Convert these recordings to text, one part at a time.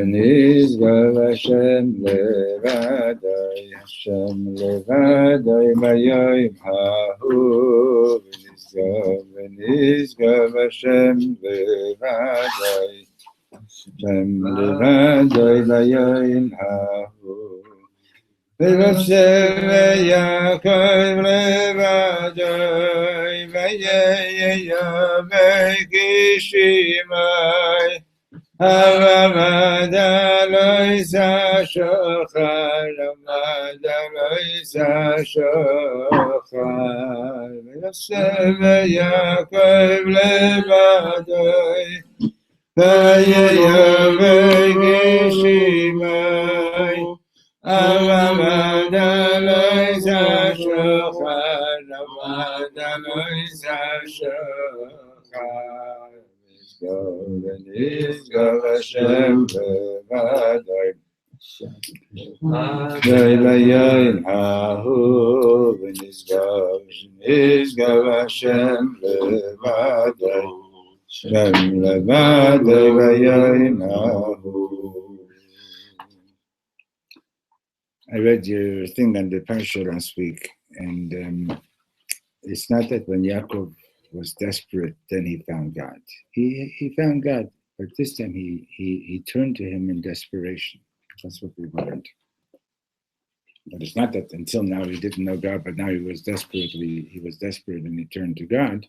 Nizgav Hashem levadai, Hashem levadai mayim hahu. Nizgav Hashem levadai, Hashem levadai mayim hahu. V'Hashem Yaakov levadai, v'yeyamei kishimai. Avamada loisa shochar, Avamada loisa shochar. V'Yosef Yaakov levadai, v'yeyamei kishimai. Avamada loisa shochar, Avamada loisa shochar. Nizgav Hashem levadai, v'yayim hahu. Nizgav Hashem levadai, Hashem levadai v'yayim hahu. I read your thing on the Parshat last week, and it's not that when Yaakov was desperate, then he found God. He found God, but this time he turned to him in desperation. That's what we learned. But it's not that until now he didn't know God, but now he was desperate and he turned to God.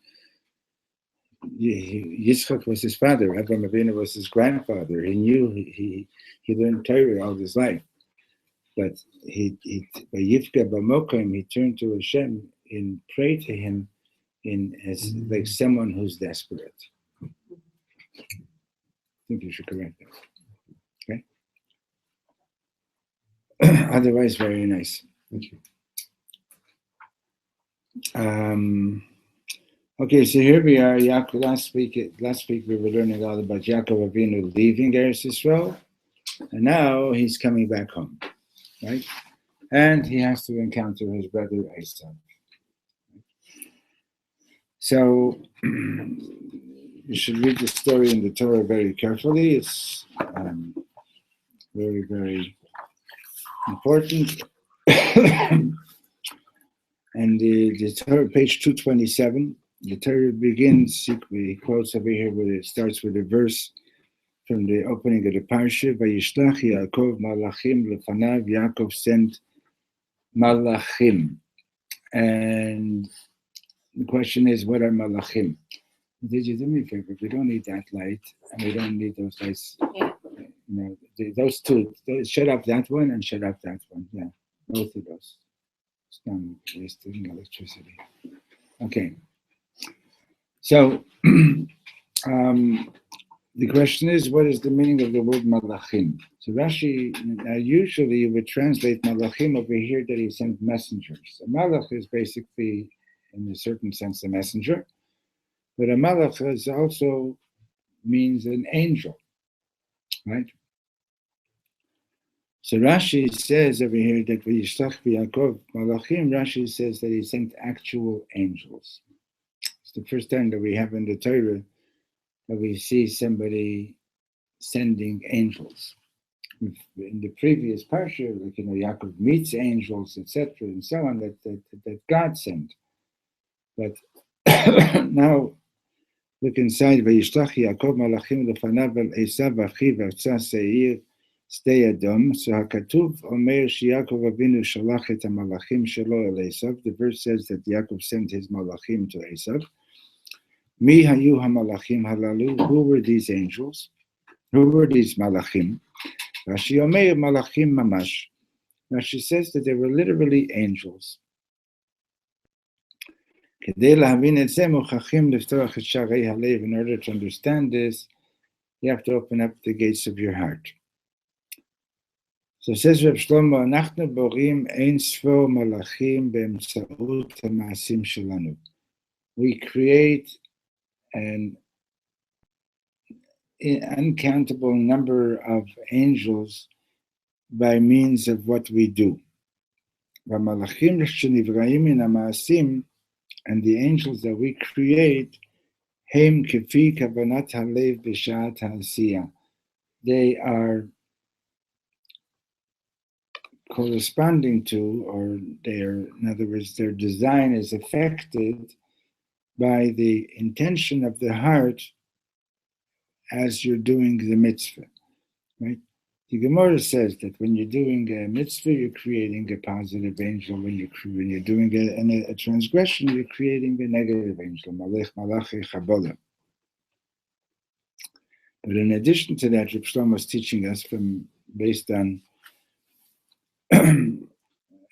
Yitzchak was his father. Abraham Avinu was his grandfather. He knew he learned Torah all his life. But by Yifka B'Mokim, he turned to Hashem and prayed to him as like someone who's desperate. I think you should correct that. Okay? Otherwise, very nice. Thank you. Okay, so here we are. Yaakov, last week we were learning all about Yaakov Avinu leaving Eretz Yisrael, and now he's coming back home, right? And he has to encounter his brother Esau. So you should read the story in the Torah very carefully. It's very, very important. And the Torah, page 227, the Torah begins, he quotes over here, where it starts with a verse from the opening of the Parshat. Vayishlach Yaakov malachim lefanav. Yaakov sent malachim. And the question is, what are malachim? Did you do me a favor? We don't need that light, and we don't need those lights. Yeah. Those two. Shut up that one and shut up that one. Yeah, both of those. It's not wasting electricity. Okay. So the question is, what is the meaning of the word malachim? So Rashi, usually you would translate malachim over here that he sent messengers. A malach is basically, in a certain sense, a messenger, but a malach is also means an angel, right? So Rashi says over here that Vayishlach Yaakov malachim. Rashi says that he sent actual angels. It's the first time that we have in the Torah that we see somebody sending angels. In the previous parsha, like, Yaakov meets angels, etc., and so on, that God sent. But now look inside. Vayishlach Yaakov malachim lefanav el Esav achiv artza seir stay Adom. So HaKatuv Omer Yaakov Avinu shalach et malachim shelo el Esav. The verse says that Yaakov sent his malachim to Esav. Mi hayu hamalachim halalu. Who were these angels? Who were these malachim? Rashi Omer malachim mamash. Rashi says that they were literally angels. In order to understand this, you have to open up the gates of your heart. So says Reb Shlomo, "Anachnu borim ein sfo malachim be'emtzaut ha'ma'asim shelanu." We create an an uncountable number of angels by means of what we do. And the angels that we create, they are corresponding to, or in other words, their design is affected by the intention of the heart as you're doing the mitzvah, right? The Gemara says that when you're doing a mitzvah, you're creating a positive angel. When you're doing a transgression, you're creating a negative angel, malech malachi chabola. But in addition to that, Reb Shlomo is teaching us based on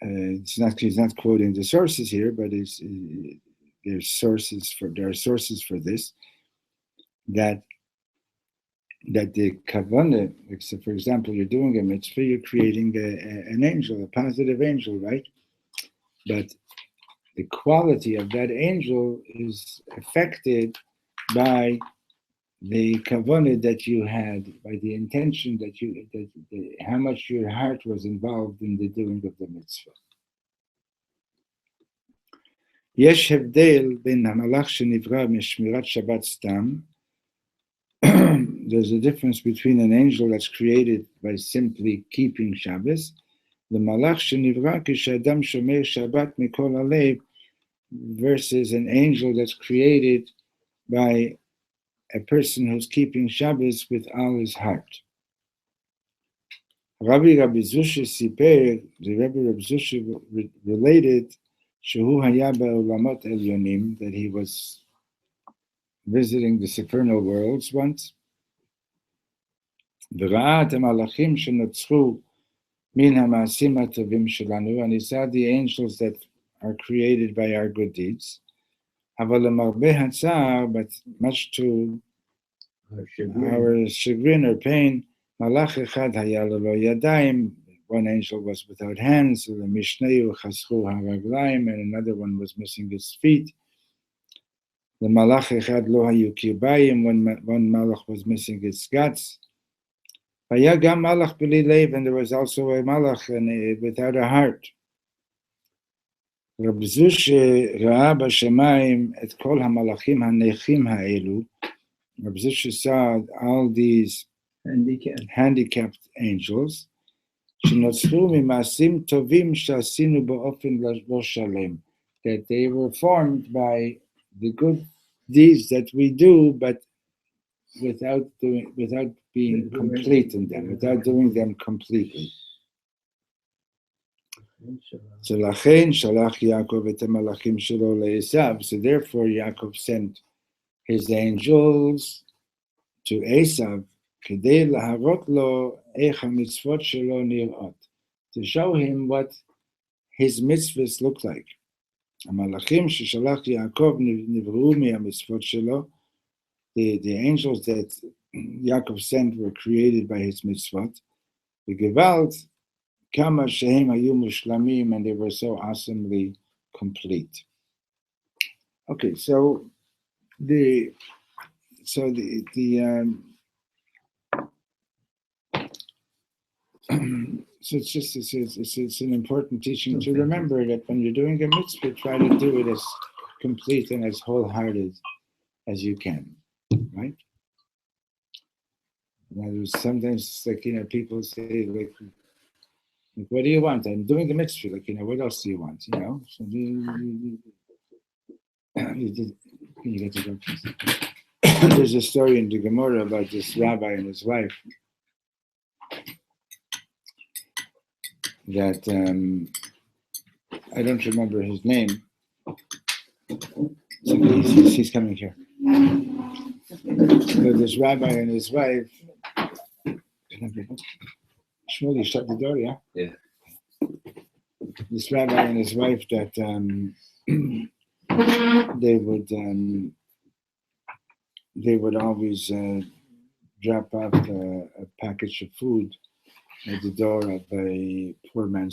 he's not quoting the sources here, but there are sources for this, that the kavanah, so for example, you're doing a mitzvah, you're creating an angel, a positive angel, right? But the quality of that angel is affected by the kavanah that you had, by the intention how much your heart was involved in the doing of the mitzvah. יש הבדל בין המלאך שנברא משמירת שבת סתם. There's a difference between an angel that's created by simply keeping Shabbos, למלאך שנברא כשאדם שומר שבת מכל הלב, versus an angel that's created by a person who's keeping Shabbos with all his heart. Rabbi Zusha Siper, the Rabbi Zusha related Shehu Haya Ba'olamot Elyonim, that he was visiting the supernal worlds once. V'ra'at ha'malachim shenotzchu min ha'ma'asim ha'tovim shelanu, and he saw the angels that are created by our good deeds. Aval le'marbeh hatzar, but much to our chagrin or pain, malach echad haya lelo yadayim, one angel was without hands, le'mishneu chaschu ha'raglayim, and another one was missing his feet. The malach echad lo hayu kirbayim, one malach was missing his guts. Vaya gam malach b'li lev, and there was also a malach without a heart. Reb Zusha ra'a b'shamayim et kol hamalachim hanechim ha'elu. Reb Zusha saw all these handicapped angels. Shenotzru mimasim tovim shasinu ba'ofen lo shalem, that they were formed by the good deeds that we do, but without being complete in them, without doing them completely. So therefore Yaakov sent his angels to Esav to show him what his mitzvahs look like. The angels that Yaakov sent were created by his mitzvot. The Gewalt, Kama Shehem Hayu Mushlamim, and they were so awesomely complete. Okay, so it's an important teaching to remember that when you're doing a mitzvah, try to do it as complete and as wholehearted as you can, right? Now, sometimes, people say, what do you want? I'm doing the mitzvah. What else do you want? So there's a story in the Gemara about this rabbi and his wife that I don't remember his name. So he's coming here. So this rabbi and his wife. Shmuel, you shut the door, yeah? Yeah. This rabbi and his wife that they would always drop off a package of food at the door of a poor man,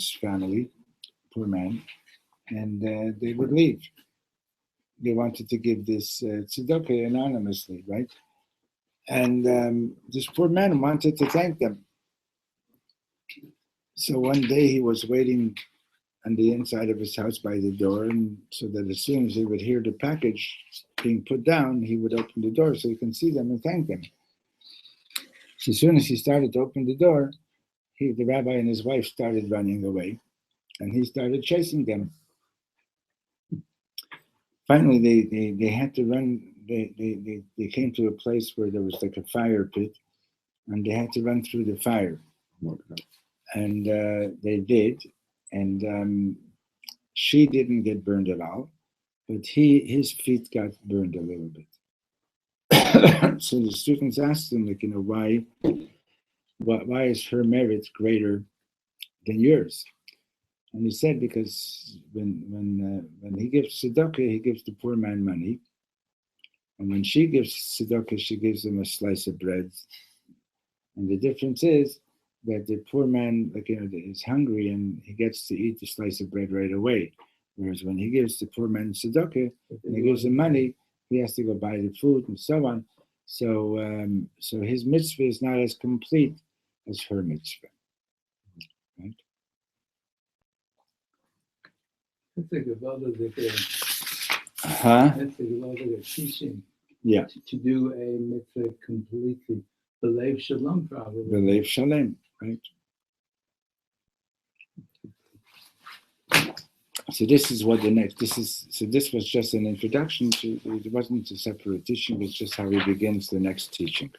and they would leave. They wanted to give this tzedakah anonymously, right? And this poor man wanted to thank them. So one day he was waiting on the inside of his house by the door, and so that as soon as he would hear the package being put down, he would open the door so he can see them and thank them. So as soon as he started to open the door, the rabbi and his wife started running away, and he started chasing them. Finally, they had to run. They came to a place where there was like a fire pit, and they had to run through the fire. And they did, and she didn't get burned at all, but his feet got burned a little bit. So the students asked him, like, why is her merit greater than yours? And he said, because when he gives tzedakah, he gives the poor man money, and when she gives tzedakah, she gives him a slice of bread. And the difference is that the poor man, is hungry and he gets to eat the slice of bread right away. Whereas when he gives the poor man tzedakah and he gives him money, he has to go buy the food and so on. So his mitzvah is not as complete as her mitzvah. Right? That's like a Gevada That's a Gevada teaching. Yeah. To do a mitzvah completely. Belev Shalom, probably. Belev Shalom, right? So this is what this was just an introduction to, it wasn't a separate teaching, it's just how he begins the next teaching.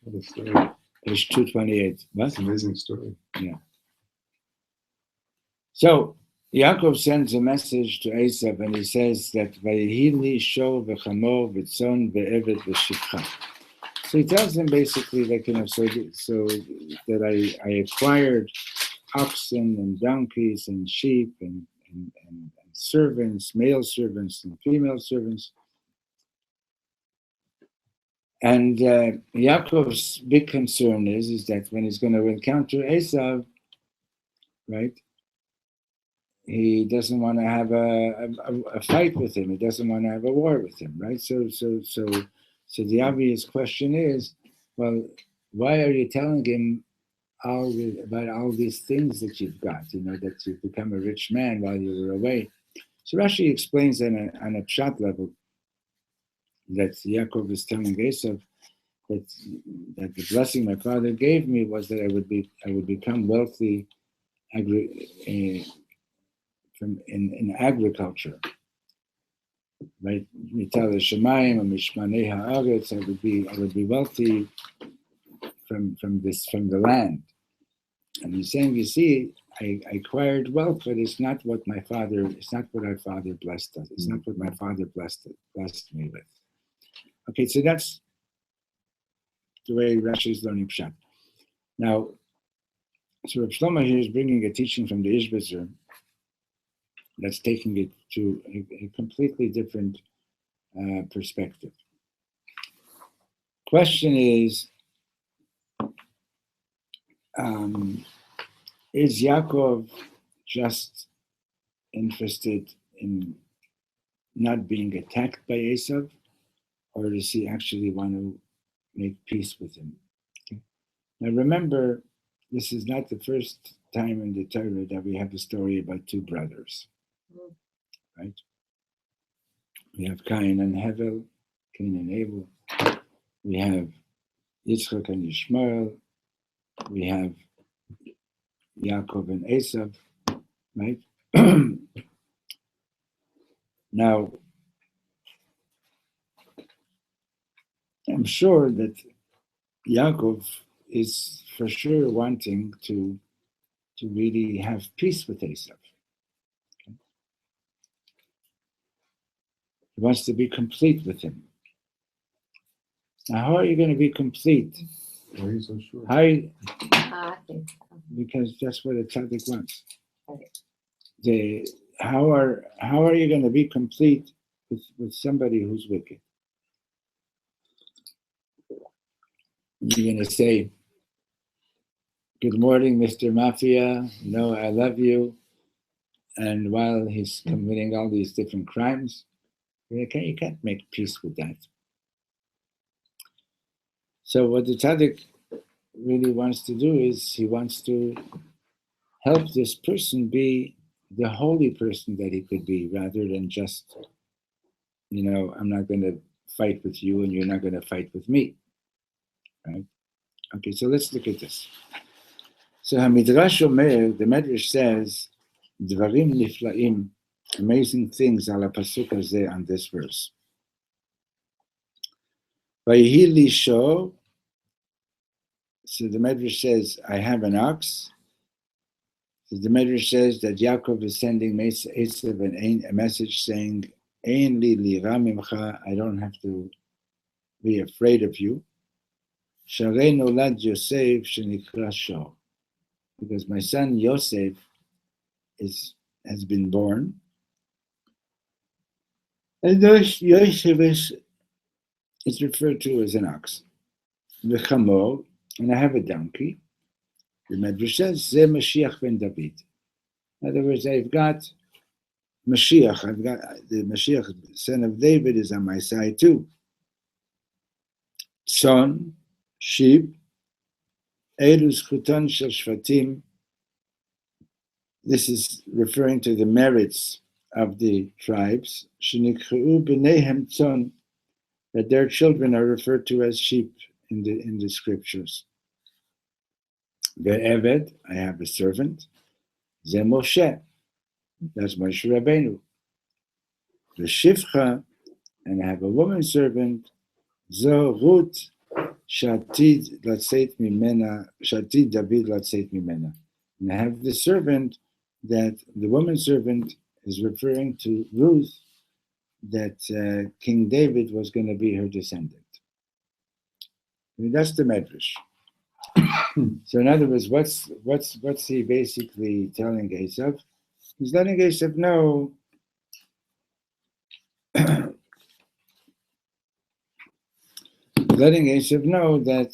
What a story. Page 228. That's an amazing story. Yeah. So Yaakov sends a message to Esav and he says that Vayihili sho v'chamor v'tzon v'eved v'shipcha. So he tells him basically so that I acquired oxen and donkeys and sheep and servants, male servants and female servants. And Yaakov's big concern is that when he's going to encounter Esav, right, he doesn't want to have a fight with him. He doesn't want to have a war with him, right? So the obvious question is, well, why are you telling him about all these things that you've got? That you've become a rich man while you were away. So Rashi explains on a pshat level that Yaakov is telling Esav that the blessing my father gave me was that I would become wealthy in agriculture, right? Mital Shemayim and Mishmanei Haaretz. I would be wealthy from the land. And he's saying, you see, I acquired wealth, but it's not what our father blessed us. It's not what my father blessed me with. Okay, so that's the way Rashi is learning Pshat. Now, so Reb Shlomo here is bringing a teaching from the Ishbitzer that's taking it to a completely different perspective. Question is Yaakov just interested in not being attacked by Esav, or does he actually want to make peace with him? Okay. Now remember, this is not the first time in the Torah that we have a story about two brothers, right? We have Cain and Hevel, Cain and Abel. We have Yitzchak and Yishmael. We have Yaakov and Esav, right? Now, I'm sure that Yaakov is for sure wanting to really have peace with Esav. Okay? He wants to be complete with him. Now, how are you going to be complete? Why are you so sure? Because that's what a tzaddik wants. How are you going to be complete with somebody who's wicked? You're going to say, good morning, Mr. Mafia. No, I love you. And while he's committing all these different crimes, you can't make peace with that. So what the tzaddik really wants to do is he wants to help this person be the holy person that he could be, rather than just, I'm not going to fight with you and you're not going to fight with me, right? Okay, so let's look at this. So Hamidrash Omer, the Medrash says, Dvarim Niflaim, amazing things ala pasuk hazeh on this verse. Vayihi li sho, so the Medrash says, I have an ox. So the Medrash says that Yaakov is sending Esav a message saying, Ein li lira mimcha, I don't have to be afraid of you. Sharei nolad Yosef shenikra Sho, because my son Yosef has been born. And Yosef is referred to as an ox. V'chamor, and I have a donkey. The Medrash says, Ze Mashiach ben David. In other words, I've got Mashiach. I've got the Mashiach, son of David, is on my side too. Son, sheep, Elus Chuton Shel Shvatim. This is referring to the merits of the tribes. Shenikhu b'neihem tzon, that their children are referred to as sheep in the scriptures. Ve'eved, I have a servant. Ze Moshe, that's Moshe Rabbeinu. Ve'shivcha, and I have a woman servant. Zo Ruth, Shatid latzeit mimena, Shatid David latzeit mimena. And I have the servant, that the woman servant is referring to Ruth, that King David was going to be her descendant. I mean, that's the Medrash. So in other words, what's he basically telling Esav? He's letting Esav know that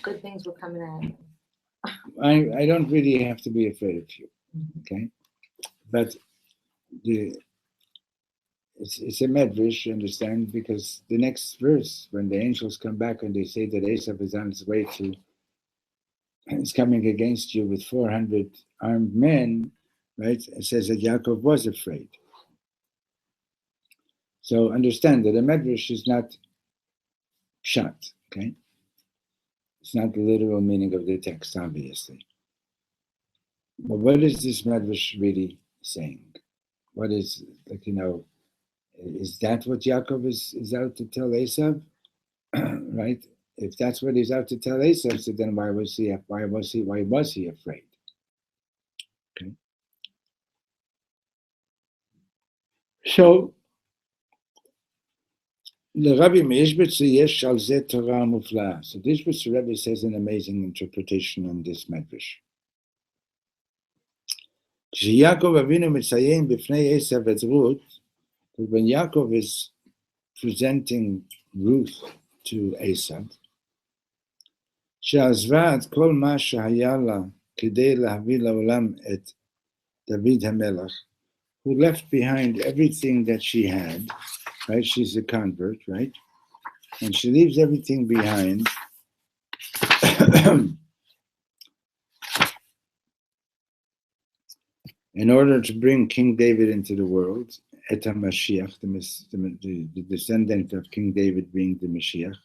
good things were coming out of him. I don't really have to be afraid of you, okay? But it's a medrash, you understand, because the next verse, when the angels come back and they say that Esav is on his way to, is coming against you with 400 armed men, right? It says that Yaakov was afraid. So understand that a medrash is not pshat, okay? It's not the literal meaning of the text, obviously. But what is this medrash really saying? What is, is that what Yaakov is out to tell Esav? Right? If that's what he's out to tell Esav, so then why was he afraid? Okay. So the Rabbi Meishbetz yesh al zeh Torah mufla. So this was the Rebbe says an amazing interpretation on this medrash. Yaakov Avinu mitzayin b'fnei Esav et Ruth, when Yaakov is presenting Ruth to Esav, שעזבה את כל מה שהיה לה כדי להביא לעולם את דוד המלך, who left behind everything that she had, right? She's a convert, right? And she leaves everything behind in order to bring King David into the world, Et HaMashiach, the descendant of King David being the Mashiach,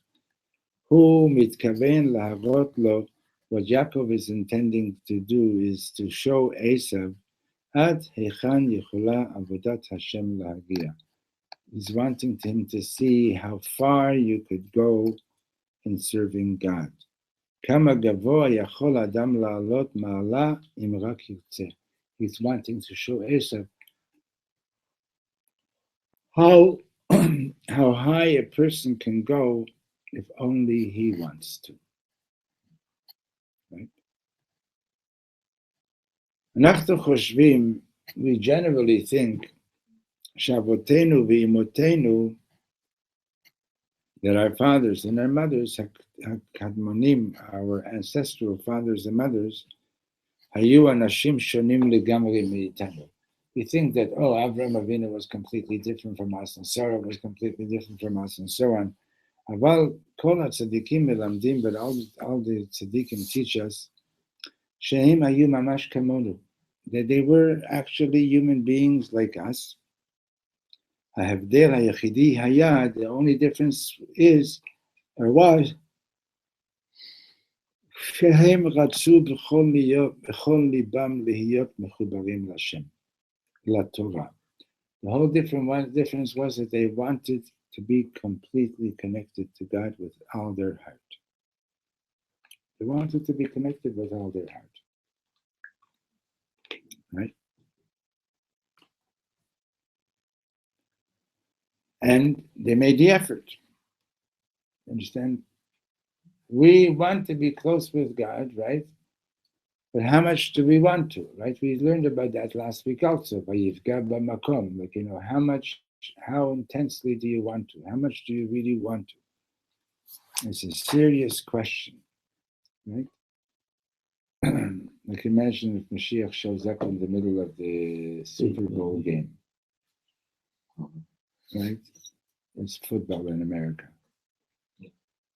who mitkaven lahavot lo, what Yaakov is intending to do is to show Esav ad hechan yichula avodat Hashem lahagia. He's wanting him to see how far you could go in serving God. Kama gavoa yachol adam la'alot ma'ala im rak yirtzeh. He's wanting to show Esav how high a person can go if only he wants to. Right? אנחנו חושבים, we generally think, שאבותינו ואימותינו, that our fathers and our mothers, הקדמונים, our ancestral fathers and mothers, היו אנשים שונים לגמרי מאיתנו. We think that, Avraham Avinu was completely different from us, and Sarah was completely different from us, and so on. Aval kol hatzadikim melamdim, but all the tzadikim teach us, shehem hayu mamash kamonu, that they were actually human beings like us. Hahavdel hayachidi hayad, the only difference is, or was, shehem ratzu b'chol libam lihiyot mechubarim l'Hashem, LaTorah. The whole difference was that they wanted to be completely connected to God with all their heart. They wanted to be connected with all their heart. Right? And they made the effort. Understand? We want to be close with God, right? But how much do we want to, right? We learned about that last week also. Like, how intensely do you want to? How much do you really want to? It's a serious question, right? Like imagine if Mashiach shows up in the middle of the Super Bowl game, right? It's football in America.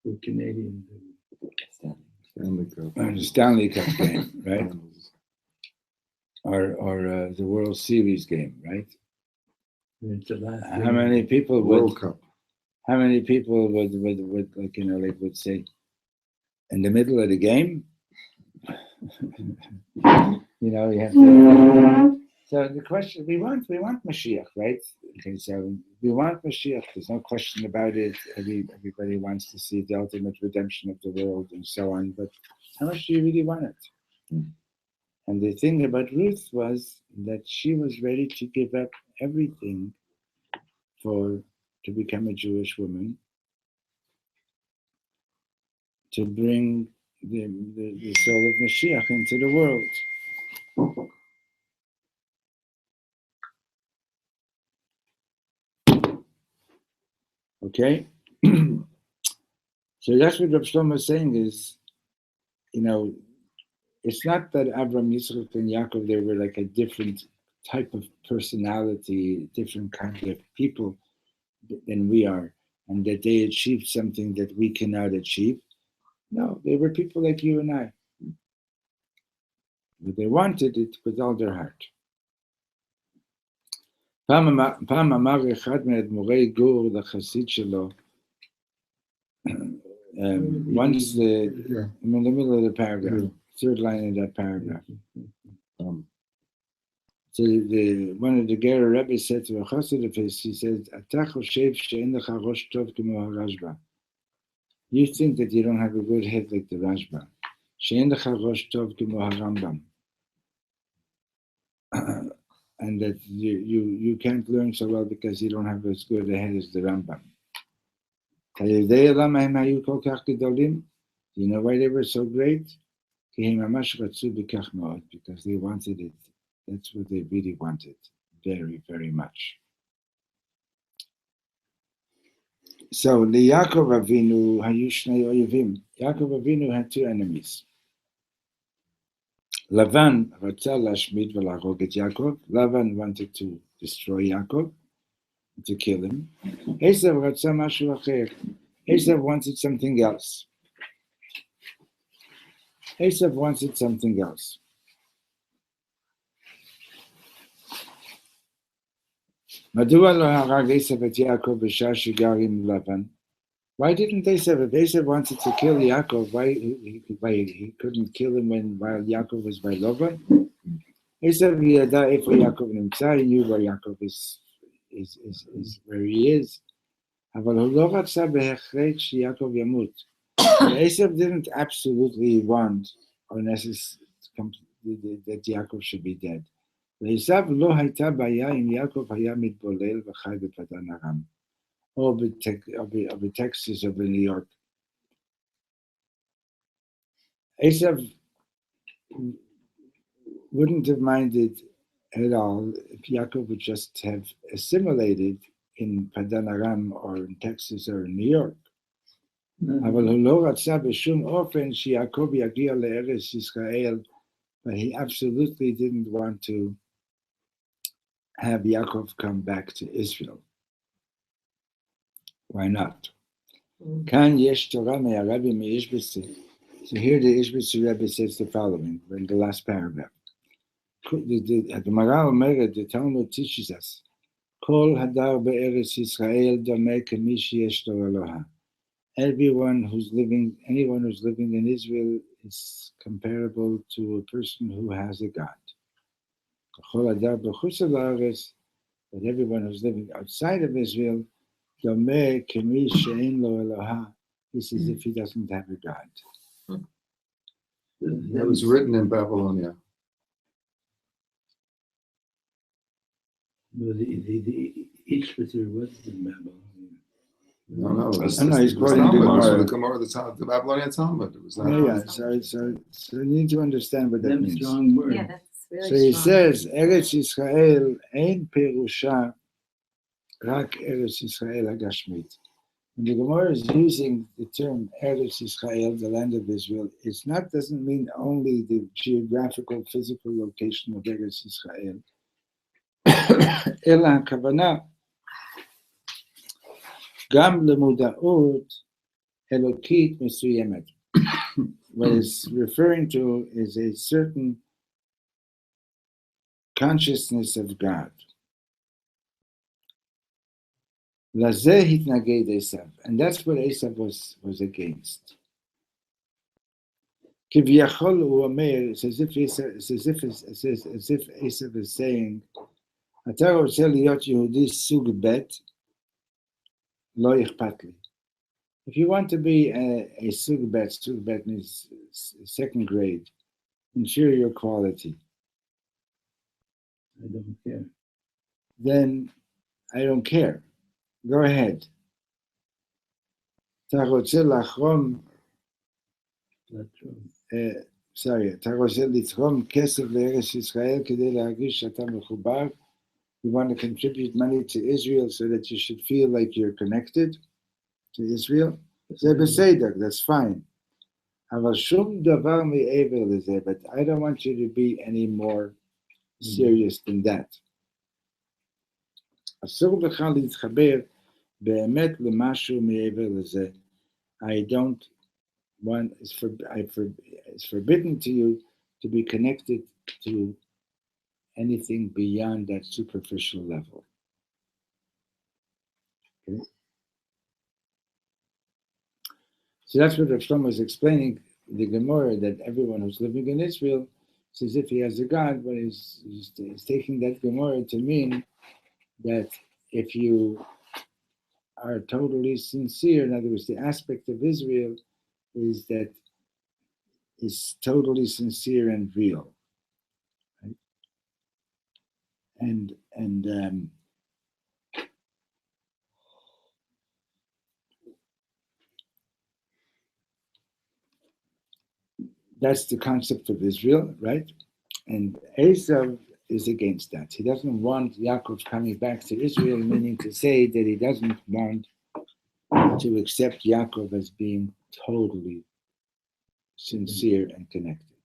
We're Canadian. Stanley Cup. The Stanley Cup game, right? Or the World Series game, right? It's the last How many people World Cup. How many people would would say, in the middle of the game, you have to. So the question we want Mashiach, right? Okay, so we want Mashiach. There's no question about it. Everybody wants to see the ultimate redemption of the world and so on. But how much do you really want it? And the thing about Ruth was that she was ready to give up everything to become a Jewish woman, to bring the soul of Mashiach into the world. Okay? So that's what Reb Shlomo is saying is, it's not that Abraham, Yitzchak, and Yaakov, they were like a different type of personality, different kind of people than we are, and that they achieved something that we cannot achieve. No, they were people like you and I. But they wanted it with all their heart. פעם אמר אחד מאדמו"רי גור לחסיד שלו, once I'm in the middle of the paragraph, third line in that paragraph. So one of the Ger Rebbe said to a chassid of his, he said, "Ata choshev she'en lecha rosh tov k'mo harashba." You think that you don't have a good head like the Rashba. She'en lecha rosh tov k'mo harambam. And that you can't learn so well because you don't have as good a head as the Rambam. Do you know why they were so great? Because they wanted it. That's what they really wanted, very, very much. So, Yaakov Avinu hayu shnei oyevim. Yaakov Avinu had two enemies. Lavan רצה להשמיד ולהרוג את יעקב. Lavan wanted to destroy Yaakov, to kill him. Esav רצה משהו אחר. Esav wanted something else. Esav wanted something else. מדוע לא הרג Esav את יעקב בשעה שגר עם לבן? Why didn't Esav? If Esav wanted to kill Yaakov, why he couldn't kill him while Yaakov was by Lavan? Esav yada ifo Yaakov nimtza. He knew where Yaakov is where he is. אבל הוא לא רצה בהכרח שיעקב ימות. Esav didn't absolutely want or necessarily that Yaakov should be dead. לעשו לא הייתה בעיה אם יעקב היה מתבולל וחי בפדן ארם. Or Texas or New York. Esav wouldn't have minded at all if Yaakov would just have assimilated in Padan Aram or in Texas or in New York. אבל הוא לא רצה בשום אופן שיעקב יגיע לארץ ישראל, but he absolutely didn't want to have Yaakov come back to Israel. Why not? Kan yesh Torah me'arabi me'ishbesi. So here the Ishbesi Rebbe says the following in the last paragraph. The Gemara Omeret, the Talmud teaches us, Kol hadar be'eretz Yisrael dameh kemi sheyesh lo Eloha. Anyone who's living in Israel is comparable to a person who has a God. Kol hadar b'chutz ha'aretz, but everyone who's living outside of Israel, dameh kemi she'ein lo Eloha, is as if he doesn't have a God. That was written in Babylonia. The Ishbitzer was in Babylon. No, he's quoting the Gemara, the Babylonian Talmud. It was not. So you need to understand what that Them means. strong words. Yeah, that's really So he strong. says, Eretz Yisrael ein perusha rak Eretz Yisrael hagashmit. When the Gemara is using the term Eretz Yisrael, the land of Israel, doesn't mean only the geographical, physical location of Eretz Yisrael. Ela hakavana gam lemuda'ut elokit mesuyemet. What it's referring to is a certain consciousness of God. Lazeh hitnaged Esav, and that's what Esav was against. Kiviyachol u'omer, it's as if Esav is saying, "Ata rotze liot Yehudi sug bet, lo ichpat li." If you want to be a sug bet means second grade, inferior quality. I don't care. Then I don't care. Go ahead. אתה רוצה לחרום, אתה רוצה לתרום כסף לארץ ישראל כדי להרגיש שאתה מחובר. You want to contribute money to Israel so that you should feel like you're connected to Israel. זה בסדר, that's fine. אבל שום דבר מעבר לזה, but I don't want you to be any more serious than that. אסור לך להתחבר באמת למשהו מעבר לזה. I don't want, it's forbidden to you to be connected to anything beyond that superficial level. Okay? So that's what Reb Shlomo is explaining, the Gemara, that everyone who's living in Israel, it's as if he has a God, but he's taking that Gemara to mean that if you are totally sincere, in other words, the aspect of Israel is that is totally sincere and real, right? And that's the concept of Israel, right? And Esav is against that. He doesn't want Yaakov coming back to Israel, meaning to say that he doesn't want to accept Yaakov as being totally sincere and connected.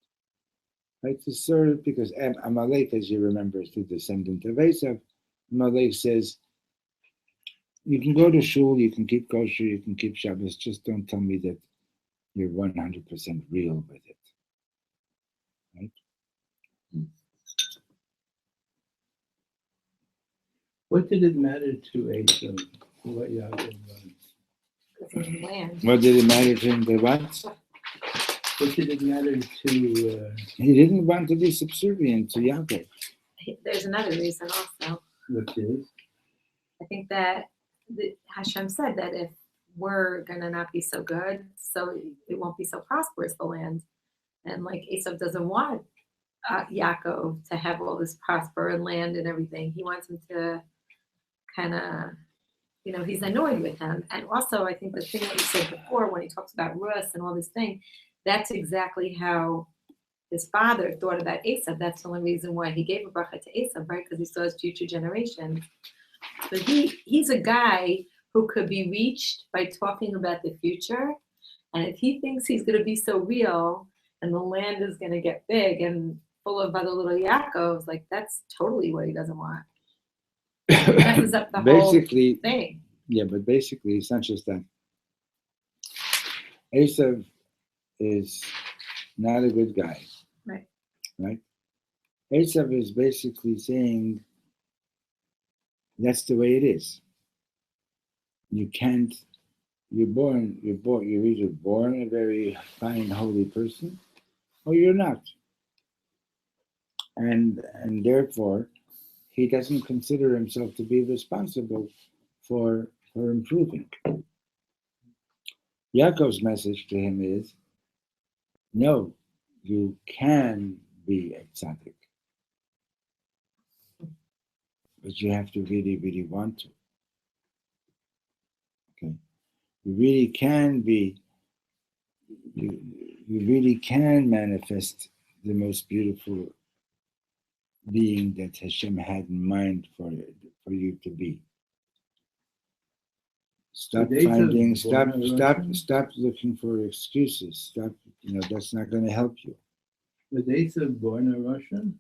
Right? It's sort of because Amalek, as you remember, is the descendant of Esav. Amalek says, you can go to shul, you can keep kosher, you can keep Shabbos, just don't tell me that you're 100% real with it. Right? What did it matter to Esav what Yaakov was? Land. What did it matter to him? The what? What did it matter to? He didn't want to be subservient to Yaakov. There's another reason also. Which is? I think that Hashem said that if we're gonna not be so good, so it won't be so prosperous, the land. And like Esav doesn't want Yaakov to have all this prosper and land and everything. He wants him to kind of, he's annoyed with him. And also, I think the thing that he said before when he talks about Rus and all this thing, that's exactly how his father thought about Esav. That's the only reason why he gave a bracha to Esav, right? Because he saw his future generations. So he's a guy who could be reached by talking about the future. And if he thinks he's going to be so real and the land is going to get big and full of other little Yaakovs, like that's totally what he doesn't want. It messes up the whole thing. Yeah, but basically it's not just that. Esav is not a good guy. Right. Right? Esav is basically saying that's the way it is. You can't, you're either born a very fine, holy person, or you're not. And therefore, he doesn't consider himself to be responsible for improving. Yaakov's message to him is, no, you can be a tzaddik, but you have to really, really want to. Okay, you really can be. You really can manifest the most beautiful being that Hashem had in mind for you to be. Stop looking for excuses. Stop, that's not going to help you. Was Asa born a Russian?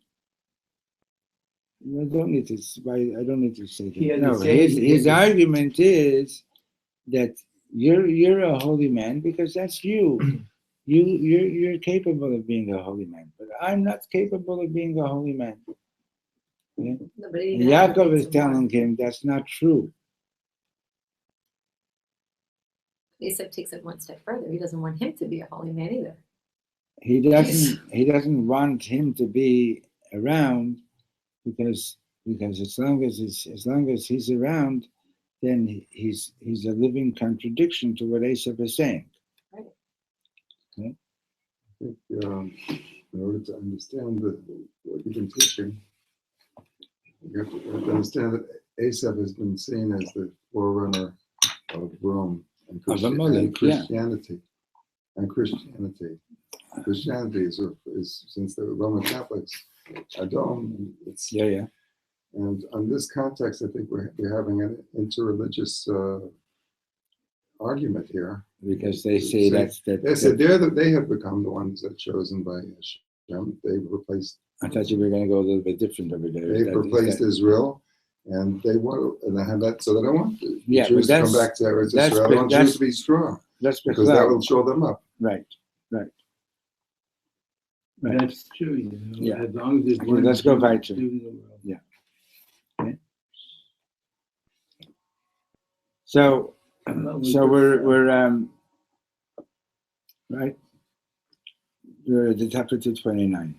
I don't need to say that. No, his argument is that you're a holy man because that's you. You're capable of being a holy man, but I'm not capable of being a holy man. Yeah? And Yaakov is telling him that's not true. Esau takes it one step further. He doesn't want him to be a holy man either. He doesn't want him to be around because as long as he's around, then he's a living contradiction to what Esau is saying. Right. Okay? I think in order to understand what you've been teaching, you have to understand that Asaph has been seen as the forerunner of Rome and Christianity. And Christianity is since the Roman Catholics are done. Yeah. And on this context, I think we're having an interreligious argument here. Because they say they have become the ones that are chosen by Hashem. They've replaced. I thought you were going to go a little bit different over there. They've replaced Israel, and they want, and I have that. So they don't want the Jews to come back to Eretz Israel. They want Jews to be strong because that will show them up. Right. That's true. Yeah. As long as there's one. Let's go back to. Yeah. Okay. So we're right. We're at the chapter 229.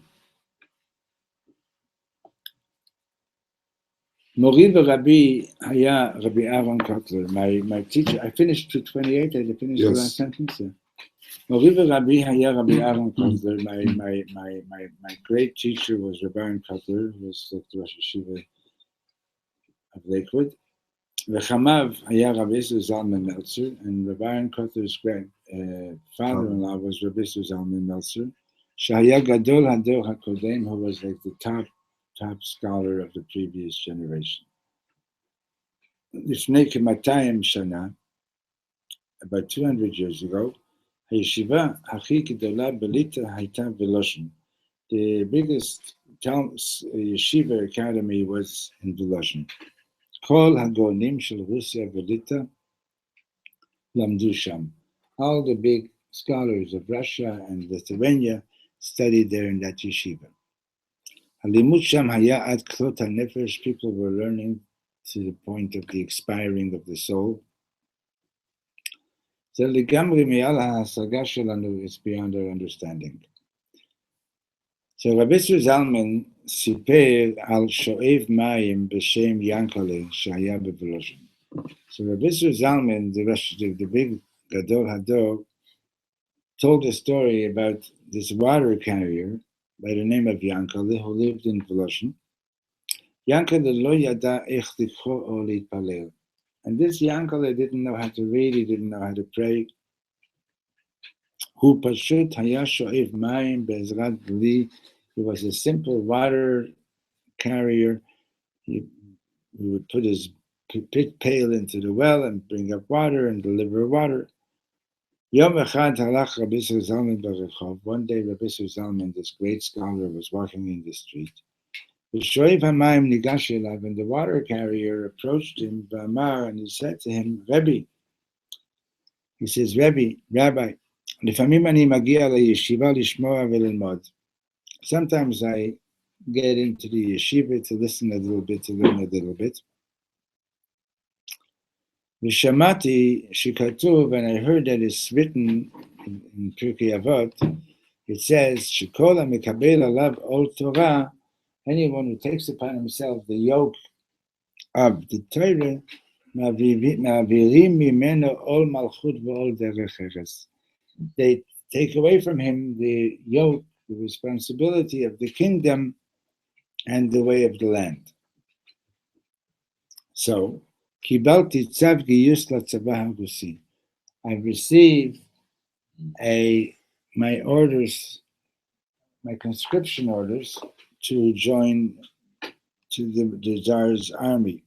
Mori v'Rabbi haya Rabbi Aaron Kotler. My teacher. I finished 228. I finished the last sentence. Mori v'Rabbi haya Rabbi Aaron Kotler. My great teacher was Rabbi Aaron Kotler, who was the Rosh Yeshiva of Lakewood. V'chamav haya Rabbi Zalman Meltzer, and Rabbi Aaron Kotler's great father-in-law was Rabbi Zalman Meltzer. Shahaya Gadol Hador HaKodem, who was like the top scholar of the previous generation. Lifnei k'matayim shana, about 200 years ago, Yeshiva Hachi Gedola Belita Haita Veloshin. The biggest yeshiva academy was in Veloshin. Kol Hagonim Shel Russia Velita Lamdu Sham. All the big scholars of Russia and Lithuania studied there in that yeshiva. Halimut Sham Haya Ad Klot HaNefesh. People were learning to the point of the expiring of the soul. So Ligamri Me'al HaHasaga Shelanu is beyond our understanding. So Rabbi Zalman Siper Al Shoev Mayim B'Shem Yankale Shaya B'Veloshin. So Rabbi Zalman, the big Gadol Hador, told a story about this water carrier by the name of Yankale, who lived in Veloshin. Yankale lo yada ech likho o litpalel. And this Yankale didn't know how to read, he didn't know how to pray. Hu pashut haya shoev mayim be'ezrat li. He was a simple water carrier. He would put his pail into the well and bring up water and deliver water. Yom echad halach Rabbi Zalman b'rechov. One day Rabbi Zalman, this great scholar, was walking in the street. V'shoev hamayim nigash elav, and the water carrier approached him, v'amar, and he said to him, Rebbe, he says, Rabbi, לפעמים אני מגיע לישיבה לשמוע וללמוד. Sometimes I get into the yeshiva to listen a little bit, to learn a little bit. ושמעתי שכתוב, and I heard that it's written in Pirkei Avot, it says, שכל המקבל עליו עול תורה, anyone who takes upon himself the yoke of the Torah, מעבירים ממנו עול מלכות ועול דרך ארץ. They take away from him the yoke, the responsibility of the kingdom and the way of the land. So, קיבלתי צו גיוס לצבא הרוסי. I received my orders, my conscription orders to join to the Tsar's army,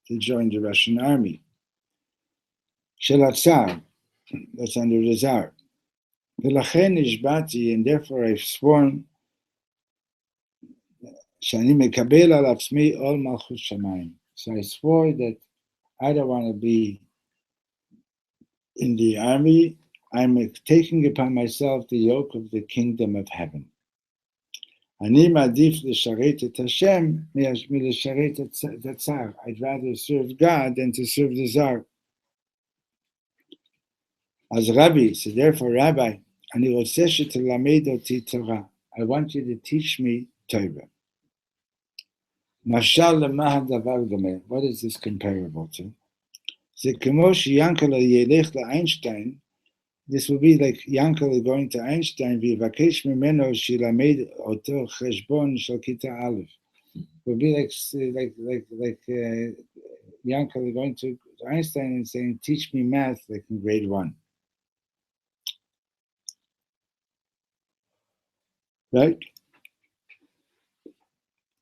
to join the Russian army. של הצאר, that's under the Tsar. ולכן נשבעתי, and therefore I've sworn, שאני מקבל על עצמי עול מלכות שמיים. So I swore that I don't want to be in the army. I'm taking upon myself the yoke of the kingdom of heaven. אני מעדיף לשרת את השם מלשרת את הצאר. I'd rather serve God than to serve the Tsar. אז רבי, so therefore Rabbi, אני רוצה שתלמד אותי תורה. I want you to teach me Torah. משל למה הדבר דומה? What is this comparable to? זה כמו שיאנקל'ה ילך לאיינשטיין, this will be like Yankele going to Einstein, ויבקש ממנו שילמד אותו חשבון של כיתה א'. It will be like Yankele going to Einstein and saying, teach me math like in grade 1. Right?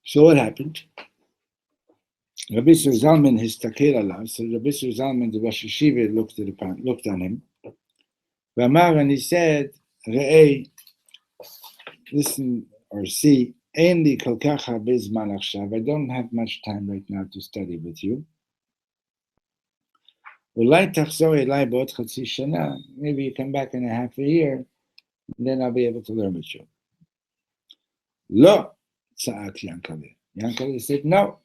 So what happened? Rabbi Zalman histakel alav. So Rabbi Zalman, the Rosh Yeshiva, looked on him. V'amar, and he said, Re'ei, listen or see, ein li kol kach harbe zman achshav. I don't have much time right now to study with you. Ulai tachzor elai b'ot chatzi shana. Maybe you come back in a half a year, and then I'll be able to learn with you. Lo, tza'ak Yankele. Yankele said, no.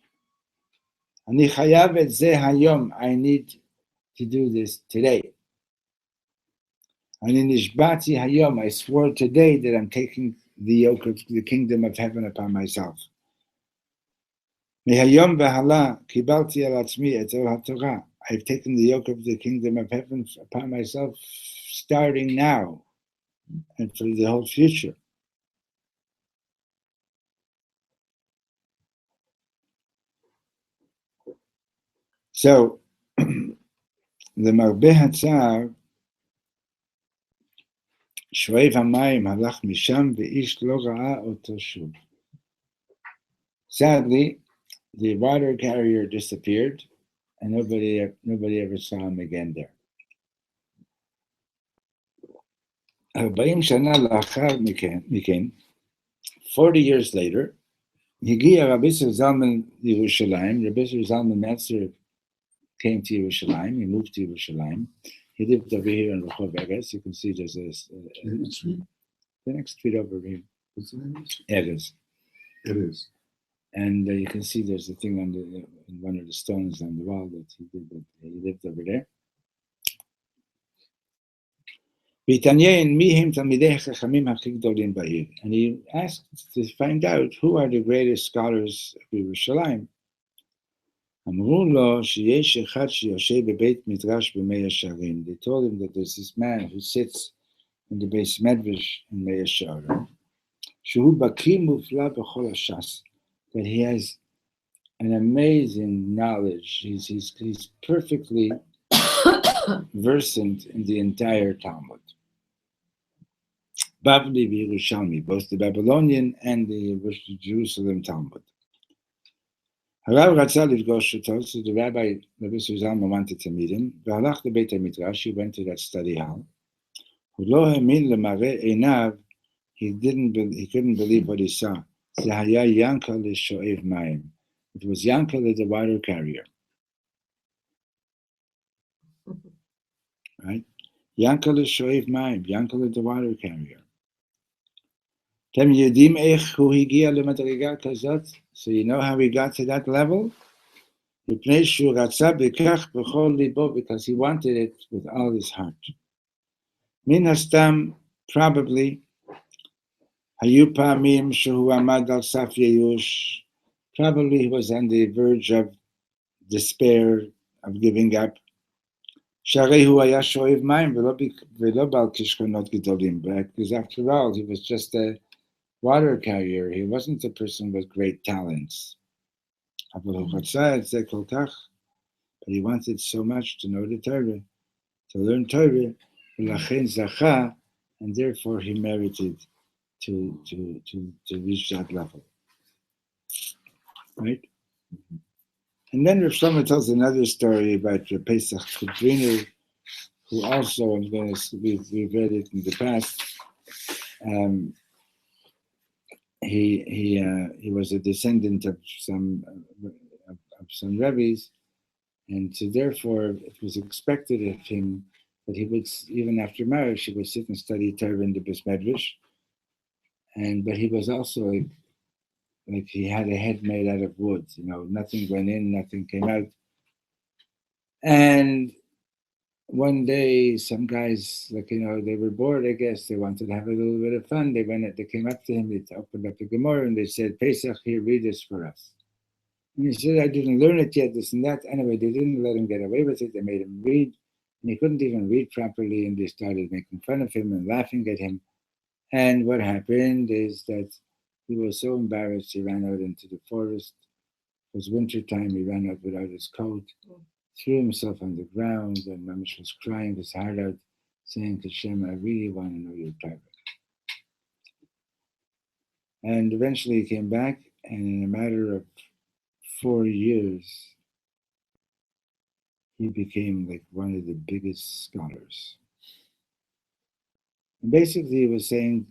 Ani chayav et ze hayom. I need to do this today. Ani nishbati hayom. I swore today that I'm taking the yoke of the kingdom of heaven upon myself. Mehayom v'hala kibalti al atzmi et ol haTorah. I've taken the yoke of the kingdom of heaven upon myself starting now and for the whole future. So, the Marbeh HaTzar, Shoev HaMayim halach misham ve'ish lo ra'a oto shuv. Sadly, the water carrier disappeared, and nobody ever saw him again there. 40 שנה לאחר מכן, 40 years later, הגיע רבי Zalman לירושלים. Rabbi Zalman Metzer came to Yerushalayim. He moved to Yerushalayim. He lived over here in Rehov Erez. You can see there's the next street over here. What's the name? Erez. It is. And you can see there's a thing on in one of the stones on the wall that he did. That he lived over there. And he asked to find out who are the greatest scholars of Yerushalayim. They told him that there's this man who sits in the base medrash in Mei Sharim, that he has an amazing knowledge. He's perfectly versant in the entire Talmud. Bavli v'Yerushalmi, both the Babylonian and the Jerusalem Talmud. Harav Ratzah Livgosh Oto, so the Rabbi Zalman wanted to meet him. V'halach lebeit midrash, he went to that study hall. Hu lo hamin lemareh einav, he couldn't believe what he saw. Zehaya Yankele shoev mayim. It was Yankele, the water carrier. Right? Yankel is shoiv mayim. Yankel is the water carrier. Tem yedim eich hu higia lemadriga kazat. So you know how he got to that level? Because he wanted it with all his heart. Min hastam, probably, hayu pa'amim shehu amad al saf yeyush. Probably he was on the verge of despair, of giving up. Sharei hu haya shoiv mayim v'lo bal kishkonot gedolim. Because after all, he was just a water carrier. He wasn't a person with great talents. But he wanted so much to know the Torah, to learn Torah, and therefore he merited to reach that level. Right? And then Reb Shlomo tells another story about the Pesach Chudrinu, who also, we've read it in the past. He was a descendant of some rabbis, and so therefore it was expected of him that he would, even after marriage, he would sit and study Torah in the Bais Medrash. But he was also like he had a head made out of wood. Nothing went in, nothing came out. And one day, some guys, they were bored, I guess. They wanted to have a little bit of fun. They came up to him, they opened up the Gemara, and they said, Pesach, here, read this for us. And he said, I didn't learn it yet, this and that. Anyway, they didn't let him get away with it. They made him read, and he couldn't even read properly, and they started making fun of him and laughing at him. And what happened is that he was so embarrassed, he ran out into the forest. It was wintertime, he ran out without his coat, threw himself on the ground, and Mamish was crying his heart out, saying to Hashem, I really want to know your Torah. And eventually he came back, and in a matter of 4 years, he became like one of the biggest scholars. And basically he was saying,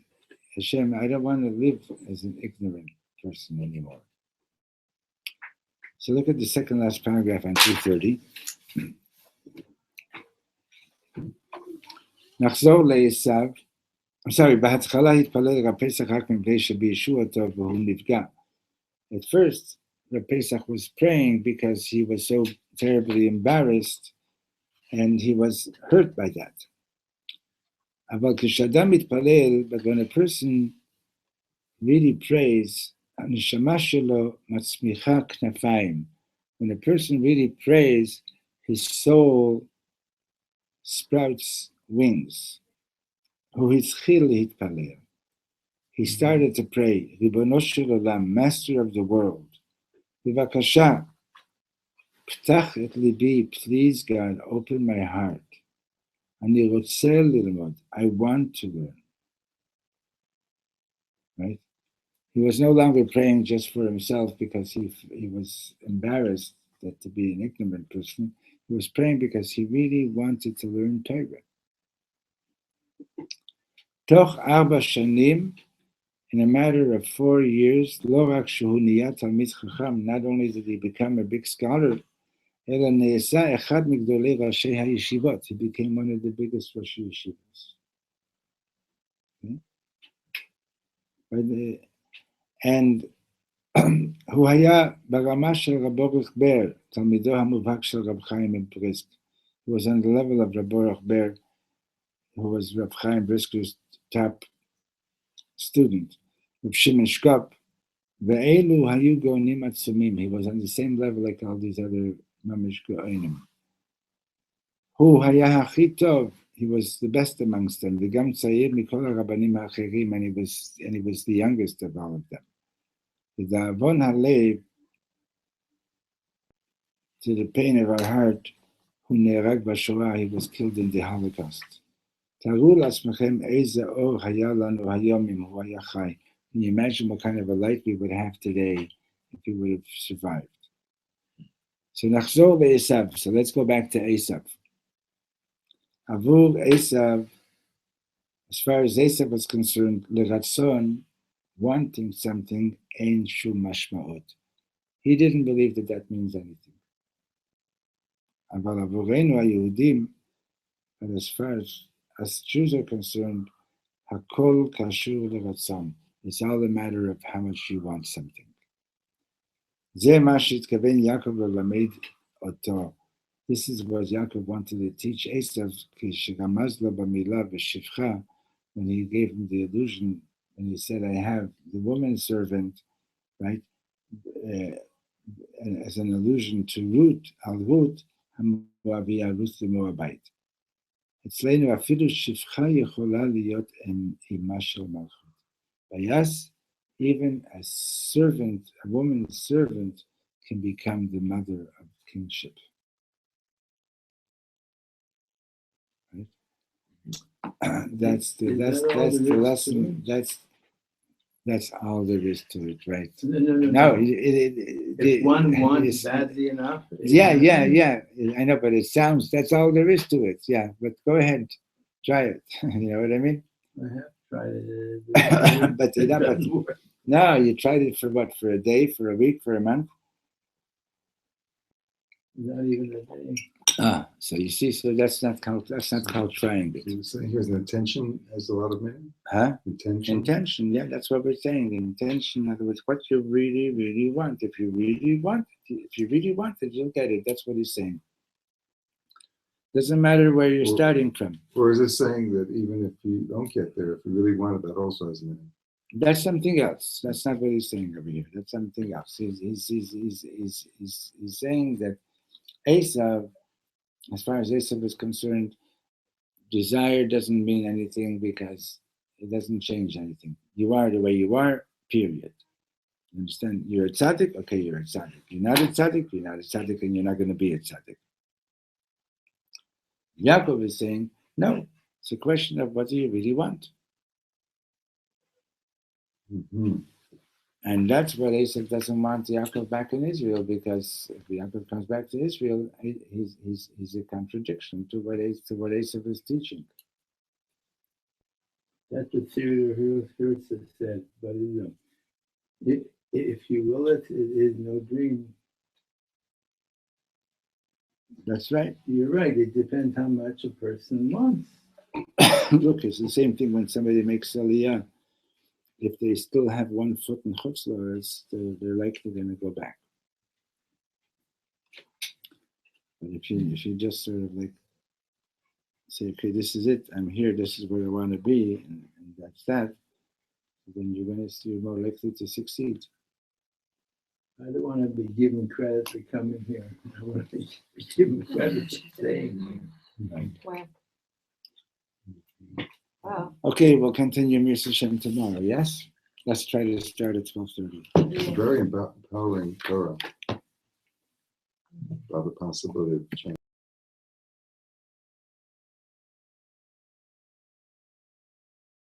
Hashem, I don't want to live as an ignorant person anymore. So look at the second last paragraph on 230. נחזור לעשיו, בהתחלה התפלל רב פסח רק מפני שבישועתו והוא נפגע. At first, Reb Pesach was praying because he was so terribly embarrassed and he was hurt by that. אבל כשאדם מתפלל, but when a person really prays, הנשמה שלו מצמיחה כנפיים. When a person really prays, his soul sprouts wings. הוא התחיל להתפלל. He started to pray, ריבונו של עולם, master of the world. בבקשה, פתח את ליבי, please God, open my heart. אני רוצה ללמוד, I want to learn. Right? He was no longer praying just for himself because he was embarrassed that to be an ignorant person. He was praying because he really wanted to learn Torah. תוך 4 שנים, in a matter of 4 years, לא רק שהוא נהיה תלמיד חכם, not only did he become a big scholar, אלא נעשה אחד מגדולי ראשי הישיבות. He became one of the biggest ראשי yeshivas. And הוא היה ברמה של רב אורך בר, תלמידו המובהק של רב חיים מבריסק. He was on the level of Reb Baruch Ber, who was Reb Chaim Brisker's top student. Reb Shimon Shkop, ואלו היו גאונים עצומים. He was on the same level like all these other ממש גאונים. הוא היה הכי טוב, he was the best amongst them, וגם צעיר מכל הרבנים האחרים, and he was the youngest of all of them. לדאבון הלב, to the pain of our heart, הוא נהרג בשואה, he was killed in the Holocaust. תארו לעצמכם איזה אור היה לנו היום אם הוא היה חי. Can you imagine what kind of a light we would have today if he would have survived? So נחזור לעשיו. So let's go back to עשיו. עבור עשיו, as far as עשיו was concerned, לרצון, wanting something, אין שום משמעות. He didn't believe that that means anything. אבל עבורנו היהודים, but as far as as Jews are concerned, hakol kashur leratzon. It's all a matter of how much you want something. Ze ma shitkaven Yaakov lelamed oto. This is what Yaakov wanted to teach Esav, ki shegamaz lo b'milah v'shivcha, when he gave him the illusion, when he said, I have the woman servant, right, as an allusion to Ruth, al Ruth, Moabiyah, Ruth the Moabite. אצלנו אפילו שפחה יכולה להיות אימה של מלכות. Yes, even a servant, a woman's servant, can become the mother of kingship. Right? That's the lesson. That's all there is to it, right? No. If one wants badly enough. Yeah. I know, but it sounds. That's all there is to it. Yeah, but go ahead, try it. You know what I mean? I have tried it. No, you tried it for what? For a day, for a week, for a month? Not even a day. So you see, so that's not called trying it. You're saying here's an intention as a lot of men? Huh? Intention? Yeah, that's what we're saying. Intention, in other words, what you really, really want. If you really want it, you'll get it. That's what he's saying. Doesn't matter where you're starting from. Or is it saying that even if you don't get there, if you really want it, that also has meaning? That's something else. That's not what he's saying over here. That's something else. He's saying that Esav, as far as Esav is concerned, desire doesn't mean anything because it doesn't change anything. You are the way you are, period. You understand? You're a tzaddik, okay, you're a tzaddik. You're not a tzaddik, and you're not going to be a tzaddik. Yaakov is saying, no, it's a question of what do you really want. Mm-hmm. And that's what Esav doesn't want Yaakov back in Israel, because if Yaakov comes back to Israel, he's a contradiction to what Esav is teaching. That's what Cyril Hertz said, but if you will it is no dream. That's right. You're right. It depends how much a person wants. Look, it's the same thing when somebody makes Aliyah. If they still have 1 foot in Chutz La'aretz, they're likely going to go back. But if you just sort of like say, okay, this is it, I'm here, this is where I want to be, and that's that, then you're more likely to succeed. I don't want to be given credit for coming here. I want to be given credit for staying here. Wow. Wow. Okay, we'll continue Mir Hashem tomorrow, yes? Let's try to start at 12:30. Very empowering Torah about the possibility of change.